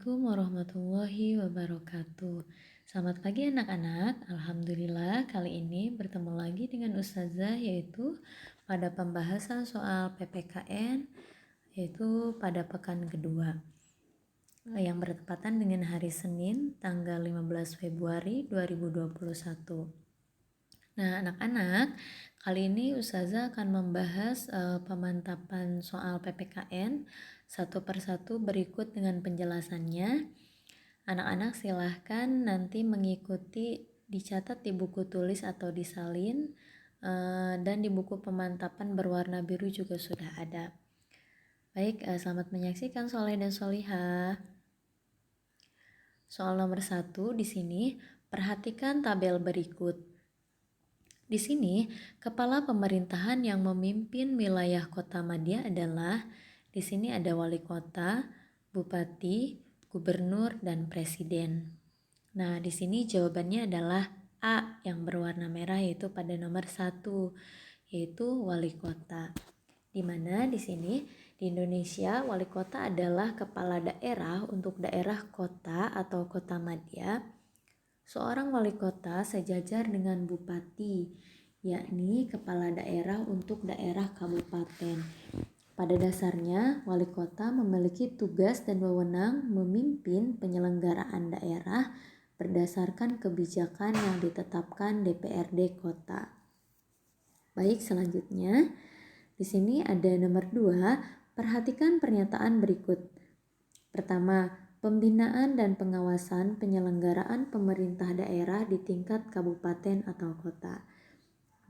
Assalamualaikum warahmatullahi wabarakatuh. Selamat pagi anak-anak. Alhamdulillah kali ini bertemu lagi dengan Ustazah yaitu pada pembahasan soal PPKN yaitu pada pekan kedua yang bertepatan dengan hari Senin tanggal 15 Februari 2021. Nah, anak-anak, kali ini Ustazah akan membahas pemantapan soal PPKN satu persatu berikut dengan penjelasannya. Anak-anak silahkan nanti mengikuti, dicatat di buku tulis atau disalin, dan di buku pemantapan berwarna biru juga sudah ada. Baik, selamat menyaksikan Soleh dan Solihah. Soal nomor 1 di sini, perhatikan tabel berikut. Di sini, kepala pemerintahan yang memimpin wilayah Kota Madia adalah, di sini ada wali kota, bupati, gubernur, dan presiden. Nah, di sini jawabannya adalah A yang berwarna merah yaitu pada nomor 1, yaitu wali kota. Di mana di sini di Indonesia wali kota adalah kepala daerah untuk daerah kota atau kota madya. Seorang wali kota sejajar dengan bupati, yakni kepala daerah untuk daerah kabupaten. Pada dasarnya, wali kota memiliki tugas dan wewenang memimpin penyelenggaraan daerah berdasarkan kebijakan yang ditetapkan DPRD kota. Baik, selanjutnya di sini ada nomor 2, perhatikan pernyataan berikut. Pertama, pembinaan dan pengawasan penyelenggaraan pemerintah daerah di tingkat kabupaten atau kota.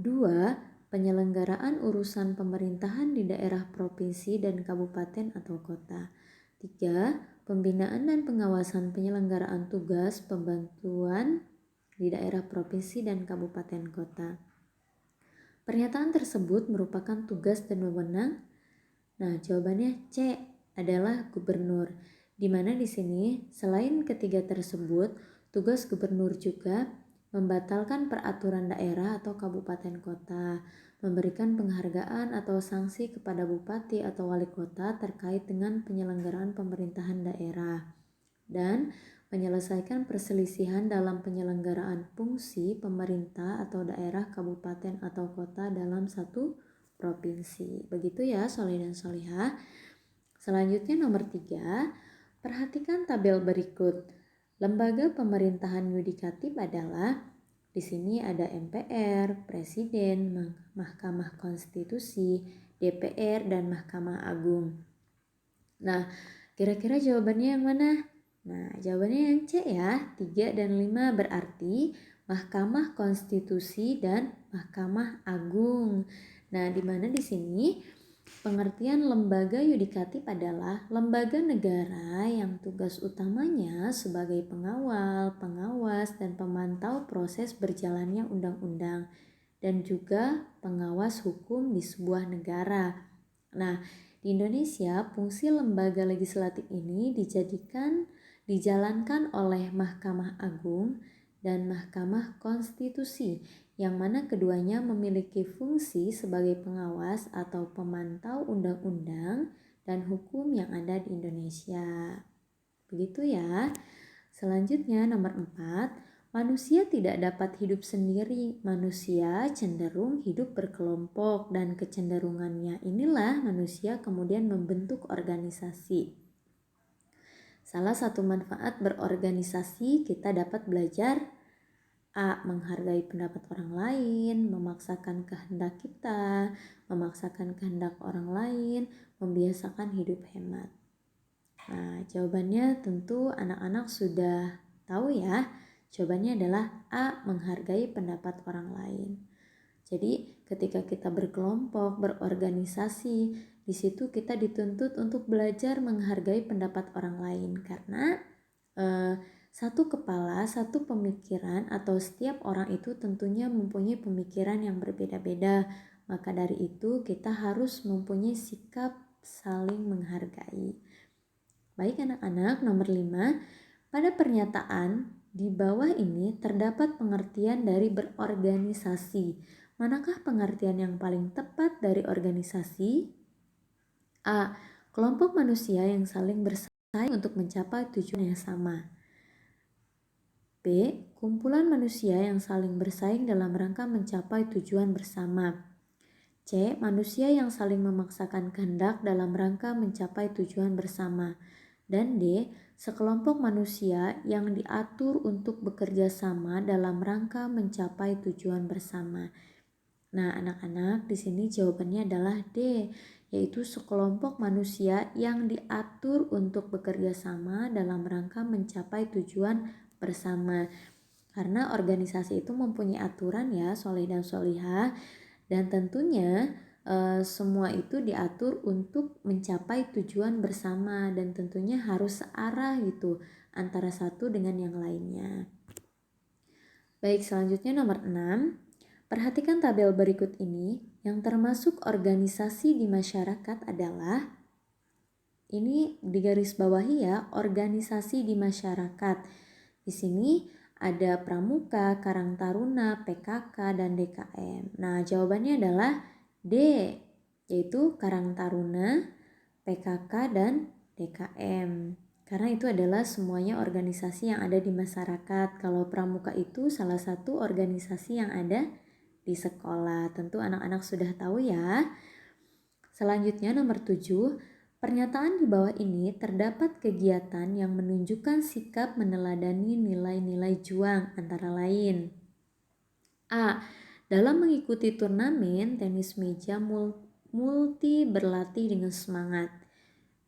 2. Penyelenggaraan urusan pemerintahan di daerah provinsi dan kabupaten atau kota. 3. Pembinaan dan pengawasan penyelenggaraan tugas pembantuan di daerah provinsi dan kabupaten kota. Pernyataan tersebut merupakan tugas dan wewenang. Nah, jawabannya C adalah gubernur. Di mana di sini selain ketiga tersebut, tugas gubernur juga membatalkan peraturan daerah atau kabupaten kota, memberikan penghargaan atau sanksi kepada bupati atau wali kota terkait dengan penyelenggaraan pemerintahan daerah, dan menyelesaikan perselisihan dalam penyelenggaraan fungsi pemerintah atau daerah kabupaten atau kota dalam satu provinsi. Begitu ya Soleh dan Solihah. Selanjutnya nomor 3, perhatikan tabel berikut. Lembaga pemerintahan yudikatif adalah, di sini ada MPR, Presiden, Mahkamah Konstitusi, DPR, dan Mahkamah Agung. Nah, kira-kira jawabannya yang mana? Nah, jawabannya yang C ya, 3 dan 5 berarti Mahkamah Konstitusi dan Mahkamah Agung. Nah, di mana di sini pengertian lembaga yudikatif adalah lembaga negara yang tugas utamanya sebagai pengawal, pengawas, dan pemantau proses berjalannya undang-undang dan juga pengawas hukum di sebuah negara. Nah, di Indonesia fungsi lembaga legislatif ini dijalankan oleh Mahkamah Agung dan Mahkamah Konstitusi, yang mana keduanya memiliki fungsi sebagai pengawas atau pemantau undang-undang dan hukum yang ada di Indonesia. Begitu ya. Selanjutnya nomor 4, manusia tidak dapat hidup sendiri. Manusia cenderung hidup berkelompok dan kecenderungannya inilah manusia kemudian membentuk organisasi. Salah satu manfaat berorganisasi, kita dapat belajar A. Menghargai pendapat orang lain, memaksakan kehendak kita, memaksakan kehendak orang lain, membiasakan hidup hemat. Nah, jawabannya tentu anak-anak sudah tahu ya. Jawabannya adalah A. Menghargai pendapat orang lain. Jadi, ketika kita berkelompok, berorganisasi, di situ kita dituntut untuk belajar menghargai pendapat orang lain karena satu kepala, satu pemikiran, atau setiap orang itu tentunya mempunyai pemikiran yang berbeda-beda. Maka dari itu kita harus mempunyai sikap saling menghargai. Baik anak-anak, nomor 5, pada pernyataan di bawah ini terdapat pengertian dari berorganisasi. Manakah pengertian yang paling tepat dari organisasi? A. Kelompok manusia yang saling bersama bersaing untuk mencapai tujuan yang sama. B. Kumpulan manusia yang saling bersaing dalam rangka mencapai tujuan bersama. C. Manusia yang saling memaksakan kehendak dalam rangka mencapai tujuan bersama. Dan D. Sekelompok manusia yang diatur untuk bekerja sama dalam rangka mencapai tujuan bersama. Nah, anak-anak, di sini jawabannya adalah D, yaitu sekelompok manusia yang diatur untuk bekerja sama dalam rangka mencapai tujuan bersama. Karena organisasi itu mempunyai aturan ya, soleh dan solihah, dan tentunya semua itu diatur untuk mencapai tujuan bersama dan tentunya harus searah gitu antara satu dengan yang lainnya. Baik, selanjutnya nomor 6. Perhatikan tabel berikut ini. Yang termasuk organisasi di masyarakat adalah, ini digarisbawahi ya, organisasi di masyarakat. Di sini ada Pramuka, Karang Taruna, PKK, dan DKM. Nah, jawabannya adalah D, yaitu Karang Taruna, PKK, dan DKM. Karena itu adalah semuanya organisasi yang ada di masyarakat. Kalau Pramuka itu salah satu organisasi yang ada di sekolah. Tentu anak-anak sudah tahu ya. Selanjutnya nomor 7. Pernyataan di bawah ini terdapat kegiatan yang menunjukkan sikap meneladani nilai-nilai juang antara lain. A. Dalam mengikuti turnamen tenis meja multi berlatih dengan semangat.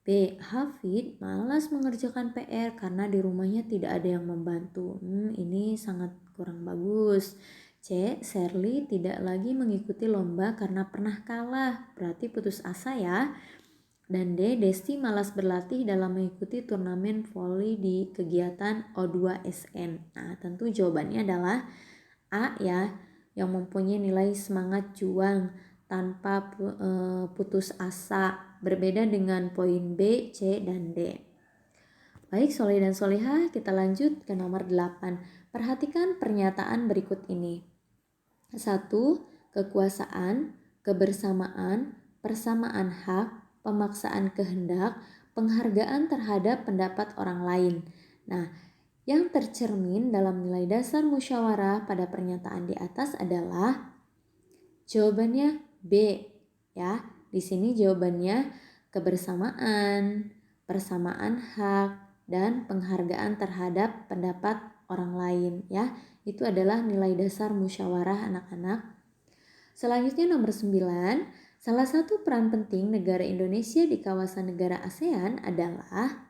B. Hafid malas mengerjakan PR karena di rumahnya tidak ada yang membantu. Ini sangat kurang bagus. C. Shirley tidak lagi mengikuti lomba karena pernah kalah, berarti putus asa ya. Dan D. Desti malas berlatih dalam mengikuti turnamen voli di kegiatan O2SN. Nah, tentu jawabannya adalah A ya, yang mempunyai nilai semangat juang tanpa putus asa, berbeda dengan poin B, C, dan D. Baik, soleh dan solehah, kita lanjut ke nomor 8. Perhatikan pernyataan berikut ini. 1. Kekuasaan, kebersamaan, persamaan hak, pemaksaan kehendak, penghargaan terhadap pendapat orang lain. Nah, yang tercermin dalam nilai dasar musyawarah pada pernyataan di atas adalah jawabannya B ya. Di sini jawabannya kebersamaan, persamaan hak, dan penghargaan terhadap pendapat orang lain ya. Itu adalah nilai dasar musyawarah anak-anak. Selanjutnya nomor 9. Salah satu peran penting negara Indonesia di kawasan negara ASEAN adalah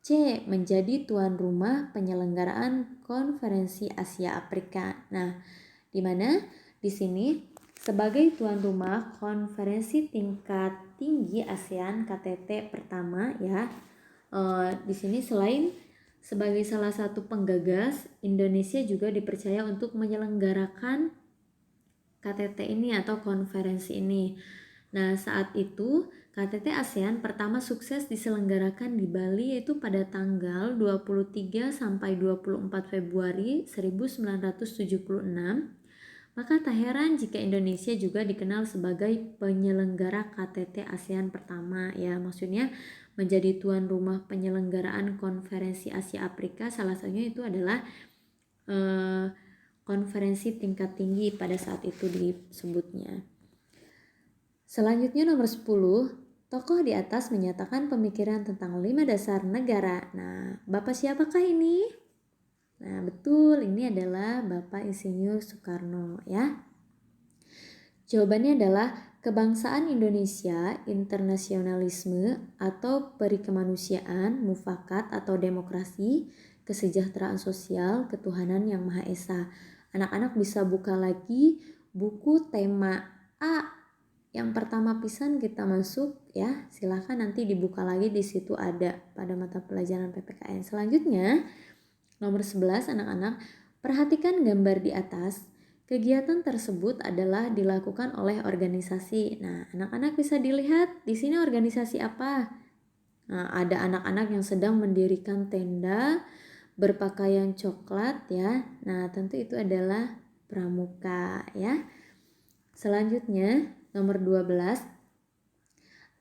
C. Menjadi tuan rumah penyelenggaraan Konferensi Asia Afrika. Nah, di mana di sini sebagai tuan rumah konferensi tingkat tinggi ASEAN KTT pertama ya. Di sini selain sebagai salah satu penggagas, Indonesia juga dipercaya untuk menyelenggarakan KTT ini atau konferensi ini. Nah, saat itu KTT ASEAN pertama sukses diselenggarakan di Bali yaitu pada tanggal 23 sampai 24 Februari 1976. Maka tak heran jika Indonesia juga dikenal sebagai penyelenggara KTT ASEAN pertama ya. Maksudnya menjadi tuan rumah penyelenggaraan Konferensi Asia Afrika, salah satunya itu adalah konferensi tingkat tinggi pada saat itu disebutnya. Selanjutnya nomor 10, tokoh di atas menyatakan pemikiran tentang 5 dasar negara. Nah, Bapak siapakah ini? Nah, betul, ini adalah Bapak Insinyur Soekarno ya. Jawabannya adalah kebangsaan Indonesia, internasionalisme atau perikemanusiaan, mufakat atau demokrasi, kesejahteraan sosial, ketuhanan yang Maha Esa. Anak-anak bisa buka lagi buku tema A. Yang pertama pisan kita masuk ya. Silahkan nanti dibuka lagi, di situ ada pada mata pelajaran PPKN. Selanjutnya nomor 11 anak-anak, perhatikan gambar di atas. Kegiatan tersebut adalah dilakukan oleh organisasi. Nah, anak-anak bisa dilihat di sini organisasi apa? Nah, ada anak-anak yang sedang mendirikan tenda berpakaian coklat ya. Nah, tentu itu adalah pramuka ya. Selanjutnya nomor 12.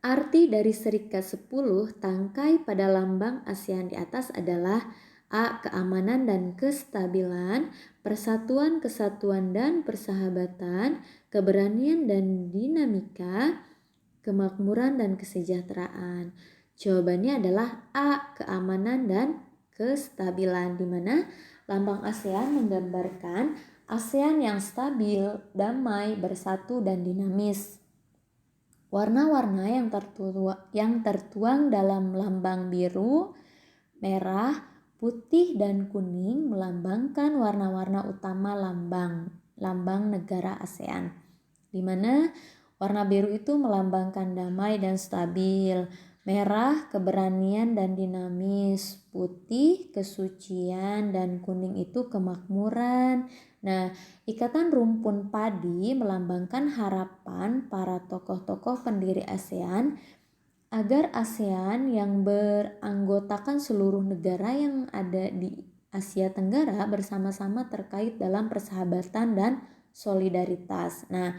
Arti dari serikat 10 tangkai pada lambang ASEAN di atas adalah A. Keamanan dan kestabilan, persatuan, kesatuan dan persahabatan, keberanian dan dinamika, kemakmuran dan kesejahteraan. Jawabannya adalah A. Keamanan dan kestabilan, di mana lambang ASEAN menggambarkan ASEAN yang stabil, damai, bersatu, dan dinamis. Warna-warna yang tertuang dalam lambang biru, merah, putih, dan kuning melambangkan warna-warna utama lambang negara ASEAN, di mana warna biru itu melambangkan damai dan stabil, merah keberanian dan dinamis, putih kesucian, dan kuning itu kemakmuran. Nah, ikatan rumpun padi melambangkan harapan para tokoh-tokoh pendiri ASEAN agar ASEAN yang beranggotakan seluruh negara yang ada di Asia Tenggara bersama-sama terkait dalam persahabatan dan solidaritas. Nah,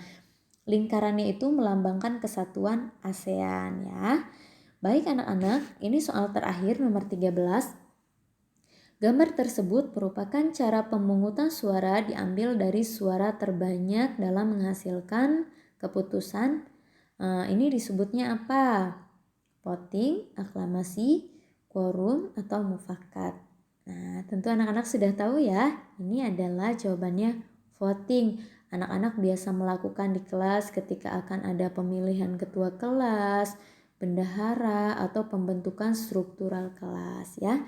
lingkarannya itu melambangkan kesatuan ASEAN ya. Baik anak-anak, ini soal terakhir nomor 13. Gambar tersebut merupakan cara pemungutan suara diambil dari suara terbanyak dalam menghasilkan keputusan. Ini disebutnya apa? Voting, aklamasi, quorum, atau mufakat. Nah, tentu anak-anak sudah tahu ya, ini adalah jawabannya voting. Anak-anak biasa melakukan di kelas ketika akan ada pemilihan ketua kelas, bendahara, atau pembentukan struktural kelas ya.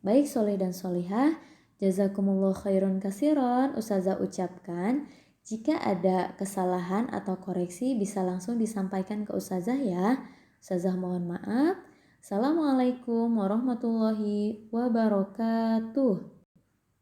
Baik Soleh dan Solihah, jazakumullah khairan kasiron. Ustazah ucapkan, jika ada kesalahan atau koreksi bisa langsung disampaikan ke Ustazah ya. Ustazah mohon maaf. Assalamualaikum warahmatullahi wabarakatuh.